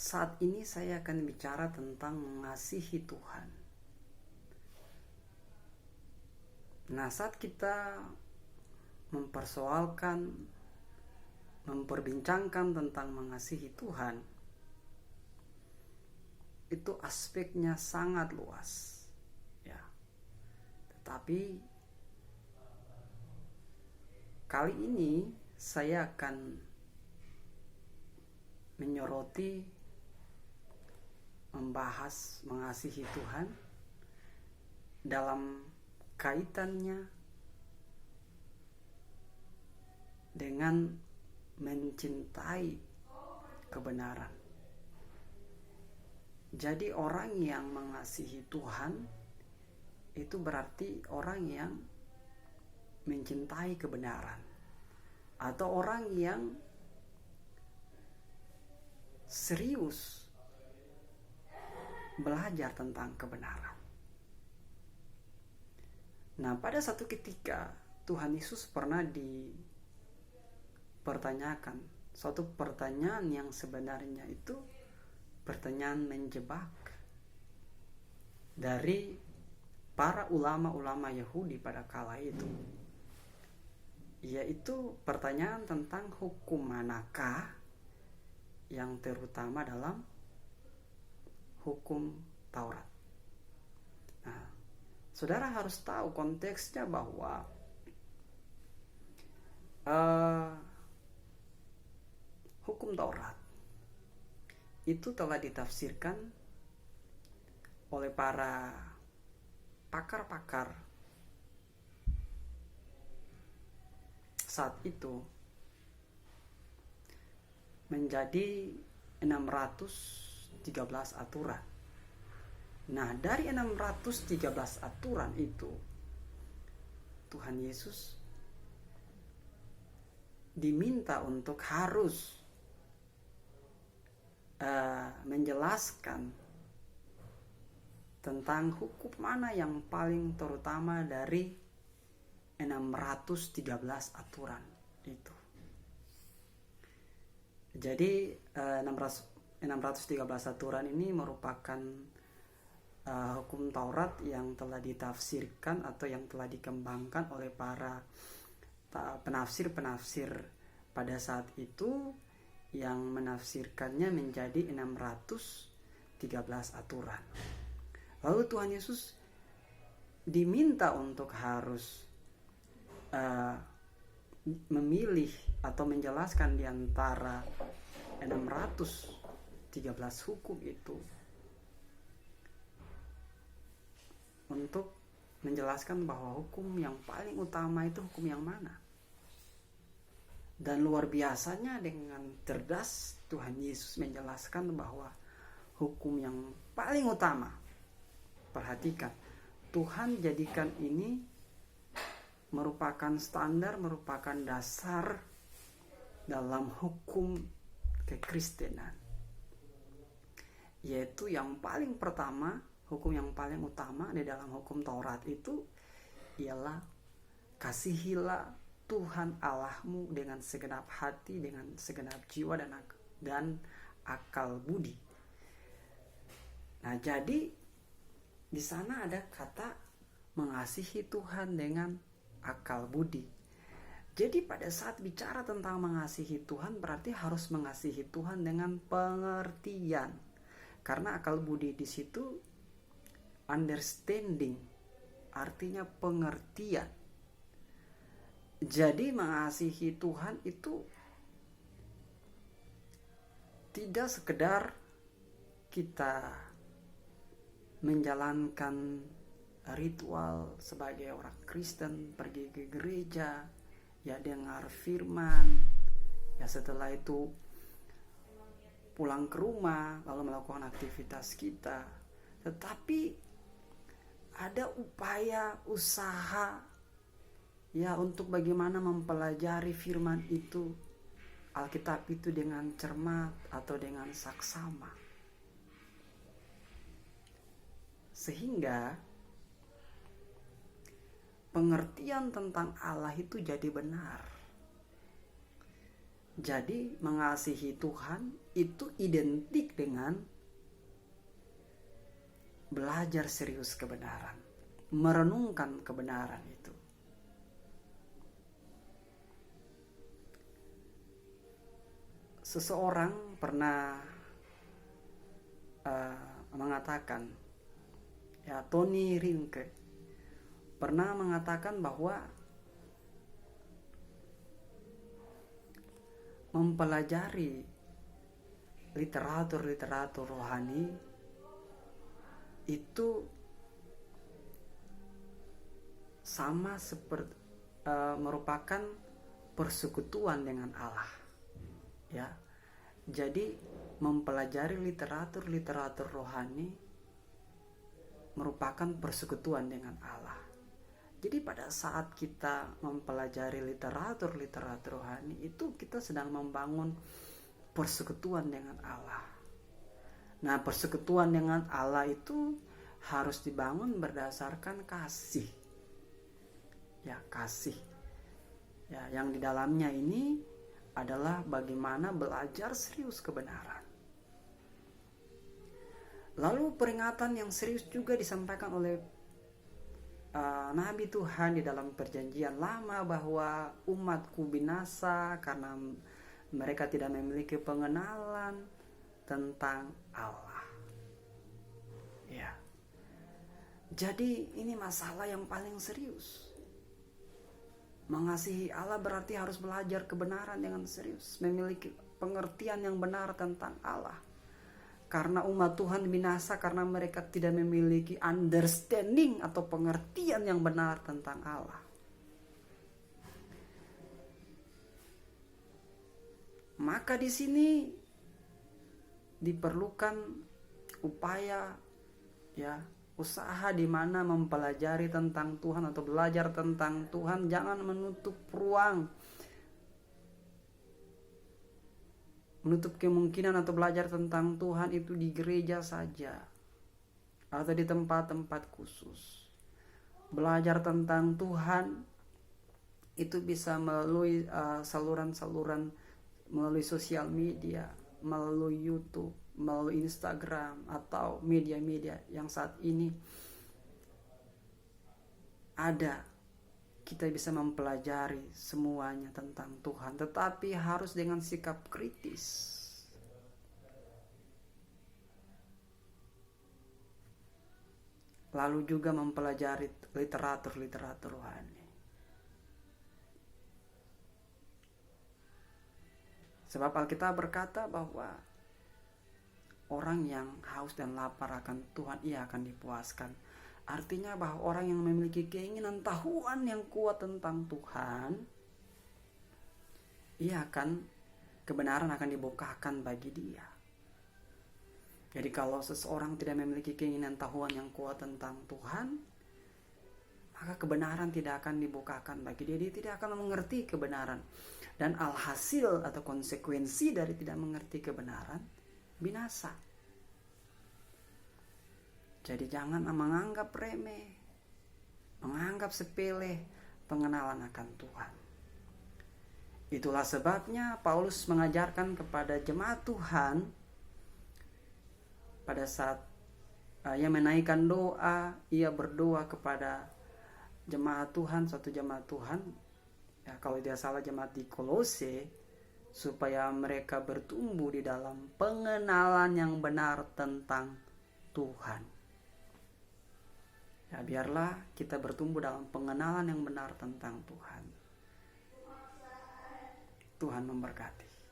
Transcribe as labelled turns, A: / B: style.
A: Saat ini saya akan bicara tentang mengasihi Tuhan. Nah, saat kita memperbincangkan tentang mengasihi Tuhan, itu aspeknya sangat luas, ya. Tetapi kali ini saya akan menyoroti membahas mengasihi Tuhan dalam kaitannya dengan mencintai kebenaran. Jadi orang yang mengasihi Tuhan itu berarti orang yang mencintai kebenaran, atau orang yang serius belajar tentang kebenaran. Nah, pada satu ketika Tuhan Yesus pernah dipertanyakan suatu pertanyaan yang sebenarnya itu pertanyaan menjebak dari para ulama-ulama Yahudi pada kala itu, yaitu pertanyaan tentang hukum manakah yang terutama dalam hukum Taurat. Nah, saudara harus tahu konteksnya bahwa hukum Taurat itu telah ditafsirkan oleh para pakar-pakar saat itu menjadi 613 aturan. Nah, dari 613 aturan itu, Tuhan Yesus diminta untuk harus menjelaskan tentang hukum mana yang paling terutama dari 613 aturan itu. Jadi 613 aturan ini merupakan hukum Taurat yang telah ditafsirkan atau yang telah dikembangkan oleh para penafsir-penafsir pada saat itu, yang menafsirkannya menjadi 613 aturan. Lalu Tuhan Yesus diminta untuk harus memilih atau menjelaskan di antara 613 hukum itu, untuk menjelaskan bahwa hukum yang paling utama itu hukum yang mana. Dan luar biasanya dengan cerdas Tuhan Yesus menjelaskan bahwa hukum yang paling utama, perhatikan, Tuhan jadikan ini merupakan standar, merupakan dasar dalam hukum kekristenan, yaitu yang paling pertama, hukum yang paling utama di dalam hukum Taurat itu ialah kasihilah Tuhan Allahmu dengan segenap hati, dengan segenap jiwa dan akal budi. Nah, jadi di sana ada kata mengasihi Tuhan dengan akal budi. Jadi pada saat bicara tentang mengasihi Tuhan, berarti harus mengasihi Tuhan dengan pengertian. Karena akal budi di situ understanding, artinya pengertian. Jadi mengasihi Tuhan itu tidak sekedar kita menjalankan ritual sebagai orang Kristen, pergi ke gereja, ya dengar firman, ya setelah itu pulang ke rumah lalu melakukan aktivitas kita. Tetapi ada usaha ya untuk bagaimana mempelajari firman itu, Alkitab itu dengan cermat atau dengan saksama, sehingga pengertian tentang Allah itu jadi benar. Jadi mengasihi Tuhan itu identik dengan belajar serius kebenaran, merenungkan kebenaran itu. Seseorang pernah mengatakan, ya, Tony Rinke pernah mengatakan bahwa mempelajari literatur rohani itu sama seperti merupakan persekutuan dengan Allah, ya. Jadi mempelajari literatur rohani merupakan persekutuan dengan Allah. Jadi pada saat kita mempelajari literatur rohani itu kita sedang membangun persekutuan dengan Allah. Nah, persekutuan dengan Allah itu harus dibangun berdasarkan kasih. Ya, kasih. Ya, yang di dalamnya ini adalah bagaimana belajar serius kebenaran. Lalu peringatan yang serius juga disampaikan oleh Nabi Tuhan di dalam perjanjian lama bahwa umatku binasa karena mereka tidak memiliki pengenalan tentang Allah. Ya. Jadi ini masalah yang paling serius. Mengasihi Allah berarti harus belajar kebenaran dengan serius, memiliki pengertian yang benar tentang Allah. Karena umat Tuhan binasa karena mereka tidak memiliki understanding atau pengertian yang benar tentang Allah. Maka di sini diperlukan upaya, ya, usaha di mana mempelajari tentang Tuhan atau belajar tentang Tuhan. Jangan menutup ruang, menutup kemungkinan atau belajar tentang Tuhan itu di gereja saja atau di tempat-tempat khusus. Belajar tentang Tuhan itu bisa melalui saluran-saluran, melalui sosial media, melalui YouTube, melalui Instagram, atau media-media yang saat ini ada. Kita bisa mempelajari semuanya tentang Tuhan, tetapi harus dengan sikap kritis. Lalu juga mempelajari literatur rohani. Sebab Alkitab berkata bahwa orang yang haus dan lapar akan Tuhan, ia akan dipuaskan. Artinya bahwa orang yang memiliki keinginan tahuan yang kuat tentang Tuhan, kebenaran akan dibukakan bagi dia. Jadi kalau seseorang tidak memiliki keinginan tahuan yang kuat tentang Tuhan, maka kebenaran tidak akan dibukakan bagi dia. Dia tidak akan mengerti kebenaran. Dan alhasil atau konsekuensi dari tidak mengerti kebenaran, binasa. Jadi jangan menganggap remeh, menganggap sepele pengenalan akan Tuhan. Itulah sebabnya Paulus mengajarkan kepada jemaat Tuhan pada saat ia menaikkan doa, ia berdoa kepada jemaat Tuhan, satu jemaat Tuhan, ya, kalau tidak salah jemaat di Kolose, supaya mereka bertumbuh di dalam pengenalan yang benar tentang Tuhan. Ya, biarlah kita bertumbuh dalam pengenalan yang benar tentang Tuhan. Tuhan memberkati.